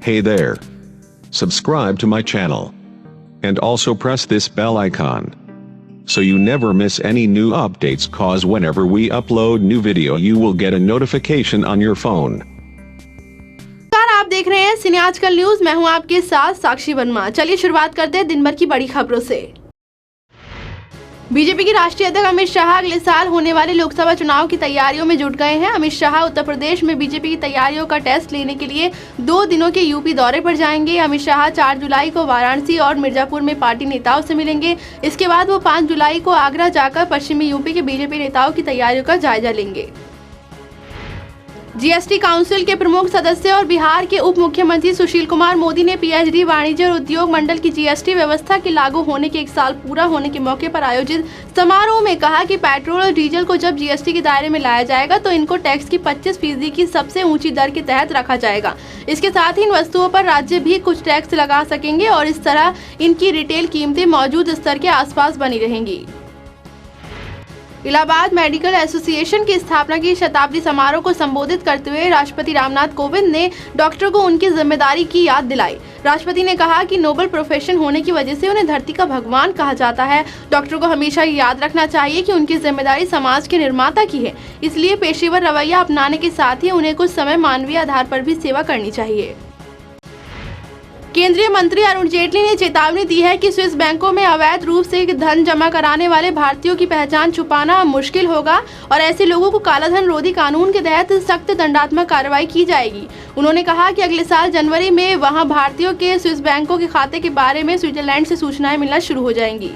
Hey there. Subscribe to my channel. And also press this bell icon. So you never miss any new updates, cause whenever we upload new video you will get a notification on your phone. आप देख रहे हैं सिने आजकल news. मैं हूं आपके साथ साक्षी वर्मा। चलिए शुरुआत करते हैं दिन भर की बड़ी खबरों से। बीजेपी के राष्ट्रीय अध्यक्ष अमित शाह अगले साल होने वाले लोकसभा चुनाव की तैयारियों में जुट गए हैं। अमित शाह उत्तर प्रदेश में बीजेपी की तैयारियों का टेस्ट लेने के लिए 2 दिनों के यूपी दौरे पर जाएंगे। अमित शाह 4 जुलाई को वाराणसी और मिर्जापुर में पार्टी नेताओं से मिलेंगे। इसके बाद वो 5 जुलाई को आगरा जाकर पश्चिमी यूपी के बीजेपी नेताओं की तैयारियों का जायजा लेंगे। जीएसटी काउंसिल के प्रमुख सदस्य और बिहार के उप मुख्यमंत्री सुशील कुमार मोदी ने पीएचडी वाणिज्य और उद्योग मंडल की जीएसटी व्यवस्था के लागू होने के 1 साल पूरा होने के मौके पर आयोजित समारोह में कहा कि पेट्रोल और डीजल को जब जीएसटी के दायरे में लाया जाएगा तो इनको टैक्स की 25% की सबसे ऊंची दर के तहत रखा जाएगा। इसके साथ ही इन वस्तुओं पर राज्य भी कुछ टैक्स लगा सकेंगे और इस तरह इनकी रिटेल कीमतें मौजूद स्तर के आसपास बनी रहेंगी। इलाहाबाद मेडिकल एसोसिएशन की स्थापना की शताब्दी समारोह को संबोधित करते हुए राष्ट्रपति रामनाथ कोविंद ने डॉक्टरों को उनकी जिम्मेदारी की याद दिलाई। राष्ट्रपति ने कहा कि नोबल प्रोफेशन होने की वजह से उन्हें धरती का भगवान कहा जाता है। डॉक्टरों को हमेशा याद रखना चाहिए कि उनकी जिम्मेदारी समाज के निर्माता की है, इसलिए पेशेवर रवैया अपनाने के साथ ही उन्हें कुछ समय मानवीय आधार पर भी सेवा करनी चाहिए। केंद्रीय मंत्री अरुण जेटली ने चेतावनी दी है कि स्विस बैंकों में अवैध रूप से धन जमा कराने वाले भारतीयों की पहचान छुपाना मुश्किल होगा और ऐसे लोगों को कालाधन रोधी कानून के तहत सख्त दंडात्मक कार्रवाई की जाएगी। उन्होंने कहा कि अगले साल जनवरी में वहां भारतीयों के स्विस बैंकों के खाते के बारे में स्विट्जरलैंड से सूचनाएं मिलना शुरू हो जाएंगी।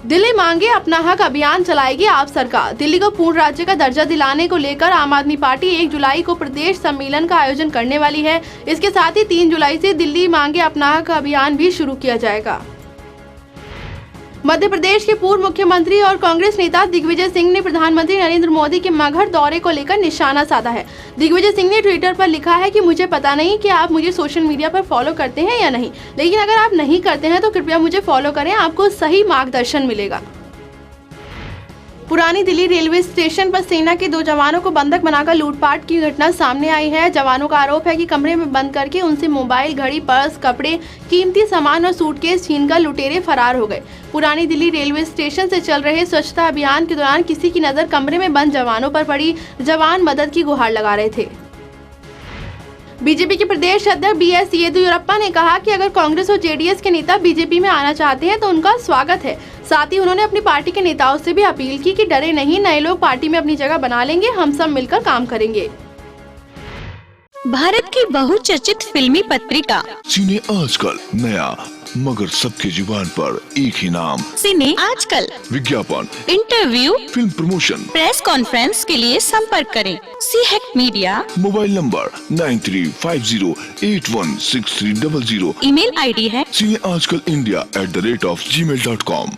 दिल्ली मांगे अपना हक अभियान चलाएगी आप सरकार। दिल्ली को पूर्ण राज्य का दर्जा दिलाने को लेकर आम आदमी पार्टी 1 जुलाई को प्रदेश सम्मेलन का आयोजन करने वाली है। इसके साथ ही 3 जुलाई से दिल्ली मांगे अपना हक अभियान भी शुरू किया जाएगा। मध्य प्रदेश के पूर्व मुख्यमंत्री और कांग्रेस नेता दिग्विजय सिंह ने प्रधानमंत्री नरेंद्र मोदी के मगहर दौरे को लेकर निशाना साधा है। दिग्विजय सिंह ने ट्विटर पर लिखा है कि मुझे पता नहीं कि आप मुझे सोशल मीडिया पर फॉलो करते हैं या नहीं, लेकिन अगर आप नहीं करते हैं तो कृपया मुझे फॉलो करें, आपको सही मार्गदर्शन मिलेगा। पुरानी दिल्ली रेलवे स्टेशन पर सेना के 2 जवानों को बंधक बनाकर लूटपाट की घटना सामने आई है। जवानों का आरोप है कि कमरे में बंद करके उनसे मोबाइल, घड़ी, पर्स, कपड़े, कीमती सामान और सूटकेस छीनकर लुटेरे फरार हो गए। पुरानी दिल्ली रेलवे स्टेशन से चल रहे स्वच्छता अभियान के दौरान किसी की नजर कमरे में बंद जवानों पर पड़ी। जवान मदद की गुहार लगा रहे थे। बीजेपी के प्रदेश अध्यक्ष बीएस येदियुरप्पा ने कहा कि अगर कांग्रेस और जेडीएस के नेता बीजेपी में आना चाहते हैं तो उनका स्वागत है। साथ ही उन्होंने अपनी पार्टी के नेताओं से भी अपील की कि डरे नहीं, नए लोग पार्टी में अपनी जगह बना लेंगे, हम सब मिलकर काम करेंगे। भारत की बहुचर्चित फिल्मी पत्रिका सिने आजकल, नया मगर सबके जुबान पर एक ही नाम, सिने आजकल। विज्ञापन, interview, film promotion, press conference के लिए संपर्क करें सीहेक media. Mobile number 9350816300। Email ID है cineajkalindia@gmail.com।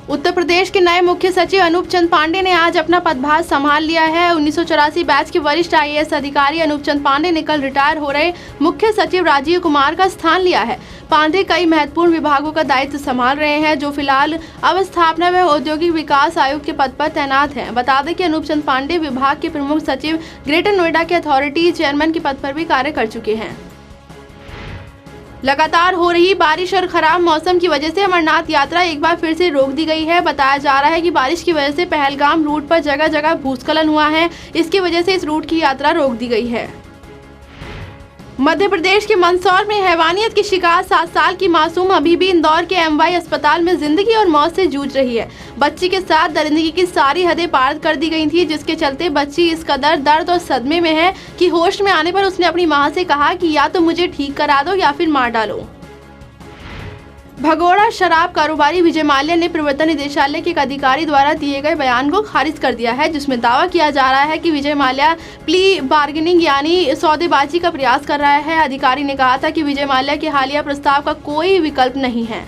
उत्तर प्रदेश के नए मुख्य सचिव अनूप चंद पांडे ने आज अपना पदभार संभाल लिया है। 1984 बैच के वरिष्ठ आईएएस अधिकारी अनूप चंद पांडे ने कल रिटायर हो रहे मुख्य सचिव राजीव कुमार का स्थान लिया है। पांडे कई महत्वपूर्ण विभागों का दायित्व संभाल रहे हैं, जो फिलहाल अवस्थापना व औद्योगिक विकास आयुक्त के पद पर तैनात हैं। बता दें कि अनूप चंद पांडे विभाग के प्रमुख सचिव, ग्रेटर नोएडा के अथॉरिटी चेयरमैन के पद पर भी कार्य कर चुके हैं। लगातार हो रही बारिश और खराब मौसम की वजह से अमरनाथ यात्रा एक बार फिर से रोक दी गई है। बताया जा रहा है कि बारिश की वजह से पहलगाम रूट पर जगह जगह भूस्खलन हुआ है। इसकी वजह से इस रूट की यात्रा रोक दी गई है। मध्य प्रदेश के मंदसौर में हैवानियत की शिकार 7 साल की मासूम अभी भी इंदौर के एमवाई अस्पताल में जिंदगी और मौत से जूझ रही है। बच्ची के साथ दरिंदगी की सारी हदें पार कर दी गई थी, जिसके चलते बच्ची इस कदर दर्द और सदमे में है कि होश में आने पर उसने अपनी मां से कहा कि या तो मुझे ठीक करा दो या फिर मार डालो। भगोड़ा शराब कारोबारी विजय माल्या ने प्रवर्तन निदेशालय के एक अधिकारी द्वारा दिए गए बयान को खारिज कर दिया है, जिसमें दावा किया जा रहा है कि विजय माल्या प्ली बार्गेनिंग यानी सौदेबाजी का प्रयास कर रहा है। अधिकारी ने कहा था कि विजय माल्या के हालिया प्रस्ताव का कोई विकल्प नहीं है।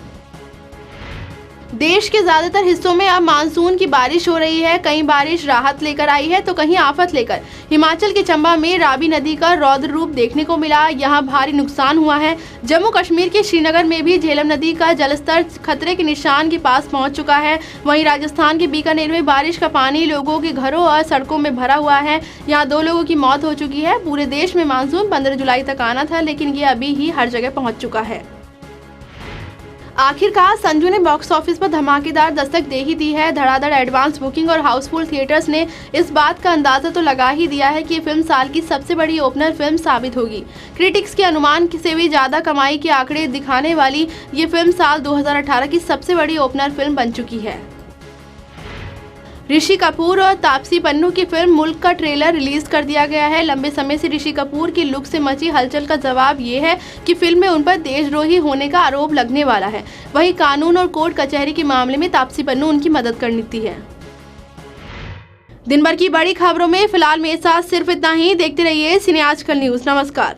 देश के ज्यादातर हिस्सों में अब मानसून की बारिश हो रही है। कहीं बारिश राहत लेकर आई है तो कहीं आफत लेकर। हिमाचल के चंबा में रावी नदी का रौद्र रूप देखने को मिला, यहाँ भारी नुकसान हुआ है। जम्मू कश्मीर के श्रीनगर में भी झेलम नदी का जलस्तर खतरे के निशान के पास पहुंच चुका है। वहीं राजस्थान के बीकानेर में बारिश का पानी लोगों के घरों और सड़कों में भरा हुआ है। यहाँ 2 लोगों की मौत हो चुकी है। पूरे देश में मानसून 15 जुलाई तक आना था, लेकिन ये अभी ही हर जगह पहुंच चुका है। आखिरकार संजू ने बॉक्स ऑफिस पर धमाकेदार दस्तक दे ही दी है। धड़ाधड़ एडवांस बुकिंग और हाउसफुल थिएटर्स ने इस बात का अंदाजा तो लगा ही दिया है कि ये फिल्म साल की सबसे बड़ी ओपनर फिल्म साबित होगी। क्रिटिक्स के अनुमान से भी ज्यादा कमाई के आंकड़े दिखाने वाली ये फिल्म साल 2018 की सबसे बड़ी ओपनर फिल्म बन चुकी है। ऋषि कपूर और तापसी पन्नू की फिल्म मुल्क का ट्रेलर रिलीज कर दिया गया है। लंबे समय से ऋषि कपूर की लुक से मची हलचल का जवाब ये है कि फिल्म में उन पर देशद्रोही होने का आरोप लगने वाला है। वहीं कानून और कोर्ट कचहरी के मामले में तापसी पन्नू उनकी मदद करती है। दिन भर की बड़ी खबरों में फिलहाल मेरे साथ सिर्फ इतना ही। देखते रहिए सिने आजकल न्यूज। नमस्कार।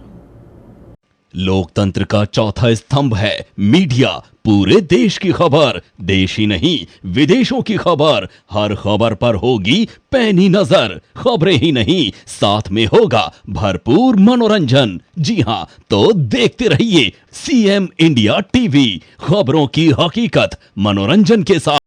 लोकतंत्र का चौथा स्तंभ है मीडिया। पूरे देश की खबर, देश ही नहीं विदेशों की खबर, हर खबर पर होगी पैनी नजर। खबरें ही नहीं, साथ में होगा भरपूर मनोरंजन। जी हां, तो देखते रहिए CM इंडिया टीवी, खबरों की हकीकत मनोरंजन के साथ।